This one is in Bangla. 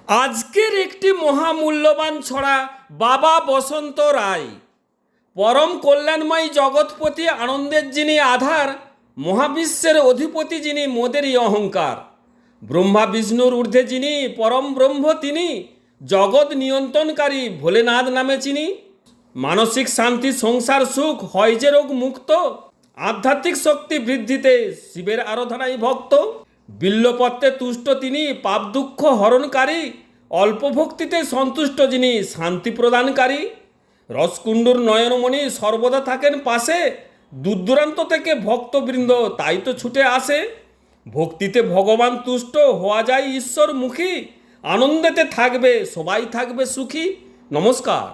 আজকের একটি মহামূল্যবান ছড়া বাবা বসন্ত রায়। পরম কল্যাণময়ী জগৎপতি, আনন্দের যিনি আধার, মহাবিশ্বের অধিপতি যিনি, মোদেরই অহংকার। ব্রহ্মা বিষ্ণুর ঊর্ধ্বে যিনি, পরম ব্রহ্ম তিনি, জগৎ নিয়ন্ত্রণকারী ভোলেনাথ নামে চিনি। মানসিক শান্তি, সংসার সুখ, হয় যে রোগ মুক্ত, আধ্যাত্মিক শক্তি বৃদ্ধিতে শিবের আরাধনায় ভক্ত। বিল্লপত্রে তুষ্ট তিনি, পাপ দুঃখ হরণকারী, অল্প ভক্তিতে সন্তুষ্ট যিনি, শান্তি প্রদানকারী। রসকুণ্ডুর নয়নমণি সর্বদা থাকেন পাশে, দূর দূরান্ত থেকে ভক্তবৃন্দ তাই তো ছুটে আসে। ভক্তিতে ভগবান তুষ্ট, হওয়া যায় ঈশ্বরমুখী, আনন্দেতে থাকবে সবাই থাকবে সুখী। নমস্কার।